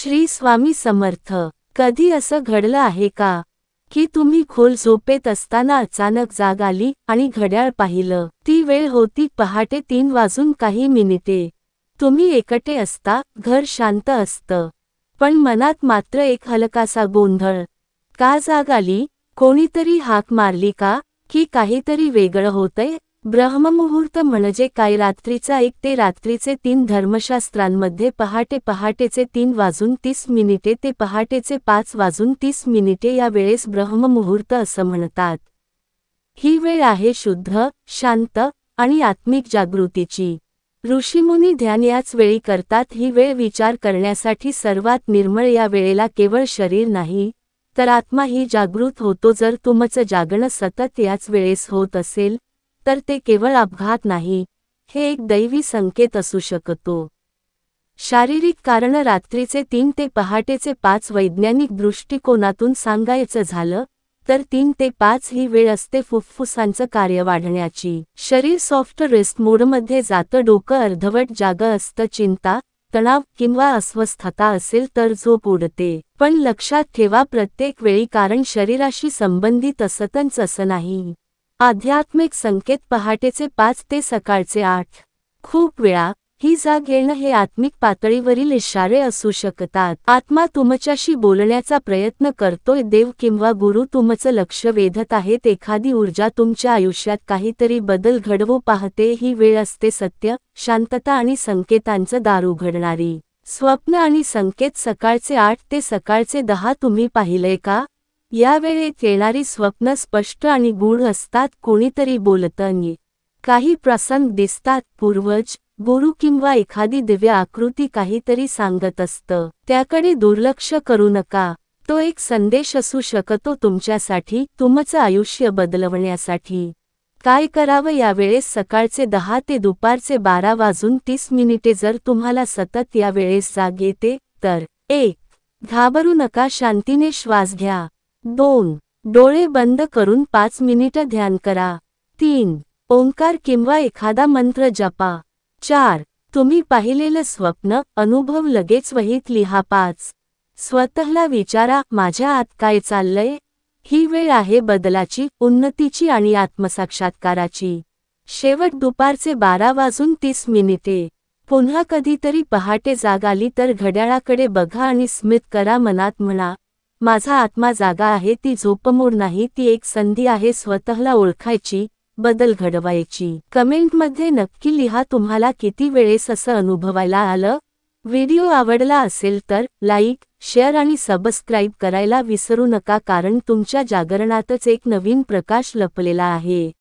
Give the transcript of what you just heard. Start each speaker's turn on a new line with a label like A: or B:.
A: श्री स्वामी समर्थ. कधी असं घडलं आहे का की तुम्ही खोल झोपेत असताना अचानक जाग आली आणि घड्याळ पाहिलं? ती वेळ होती पहाटे 3 वाजून काही मिनिटे. तुम्ही एकटे असता, घर शांत असतं, पण मनात मात्र एक हलकासा गोंधळ. का जाग आली? कोणीतरी हाक मारली का? की काहीतरी वेगळं होतंय? ब्रह्ममुहूर्त म्हणजे काय? रात्रीचा 1 ते रात्रीचे 3. धर्मशास्त्रांमध्ये पहाटेचे 3 वाजून 30 मिनिटे ते पहाटेचे 5 वाजून 30 मिनिटे या वेळेस ब्रह्ममुहूर्त असं म्हणतात. ही वेळ आहे शुद्ध, शांत आणि आत्मिक जागृतीची. ऋषीमुनी ध्यान याच वेळी करतात. ही वेळ विचार करण्यासाठी सर्वात निर्मळ. या वेळेला केवळ शरीर नाही, तर आत्माही जागृत होतो. जर तुमचं जागणं सतत याच वेळेस होत असेल, तर ते केवळ अपघात नाही, हे एक दैवी संकेत असू शकतो. शारीरिक कारण रात्रीचे 3 ते पहाटेचे 5. वैज्ञानिक दृष्टिकोनातून सांगायचं झालं तर 3 ते 5 ही वेळ असते फुफ्फुसांचं कार्य वाढण्याची. शरीर सॉफ्ट रेस्ट मोडमध्ये जातं, डोकं अर्धवट जागं असतं. चिंता, तणाव किंवा अस्वस्थता असेल तर झोप उडते. पण लक्षात ठेवा, प्रत्येक वेळी कारण शरीराशी संबंधित असतंच असं नाही. आध्यात्मिक संकेत पहाटेचे 5 ते सकाळचे 8. खूप वेळा ही जाग येणं हे आत्मिक पातळीवरील इशारे असू शकतात. आत्मा तुमच्याशी बोलण्याचा प्रयत्न करतोय. देव किंवा गुरु तुमचं लक्ष वेधत आहेत. एखादी ऊर्जा तुमच्या आयुष्यात काहीतरी बदल घडवू पाहते. ही वेळ असते सत्य, शांतता आणि संकेतांचं दार उघडणारी. स्वप्न आणि संकेत सकाळचे 8 ते सकाळचे 10. तुम्ही पाहिलंय का? या वेळेत येणारी स्वप्न स्पष्ट आणि गूढ असतात. कोणीतरी बोलतंय, काही प्रसंग दिसतात, पूर्वज, गुरु किंवा एखादी दिव्य आकृती काहीतरी सांगत असतं. त्याकडे दुर्लक्ष करू नका. तो एक संदेश असू शकतो तुमच्यासाठी, तुमचं आयुष्य बदलवण्यासाठी. काय करावं यावेळेस? सकाळचे 10 ते दुपारचे 12 वाजून 30 मिनिटे. जर तुम्हाला सतत या वेळेस जाग येते तर 1. घाबरू नका, शांतीने श्वास घ्या. 2. डोळे बंद करून 5 मिनिटं ध्यान करा. 3. ओंकार किंवा एखादा मंत्र जपा. 4. तुम्ही पाहिलेलं स्वप्न, अनुभव लगेच वहीत लिहा. 5. स्वतःला विचारा, माझ्या आत काय चाललंय? ही वेळ आहे बदलाची, उन्नतीची आणि आत्मसाक्षात्काराची. शेवट दुपारचे 12 वाजून 30 मिनिटे. पुन्हा कधीतरी पहाटे जाग आली तर घड्याळाकडे बघा आणि स्मित करा. मनात म्हणा, माझा आत्मा जागा आहे. ती झोपमोड नाही, ती एक संधी आहे स्वतःला ओळखायची, बदल घडवायची. कमेंटमध्ये नक्की लिहा तुम्हाला किती वेळेस असं अनुभवायला आलं. व्हिडिओ आवडला असेल तर लाईक, शेअर आणि सबस्क्राईब करायला विसरू नका, कारण तुमच्या जागरणातच एक नवीन प्रकाश लपलेला आहे.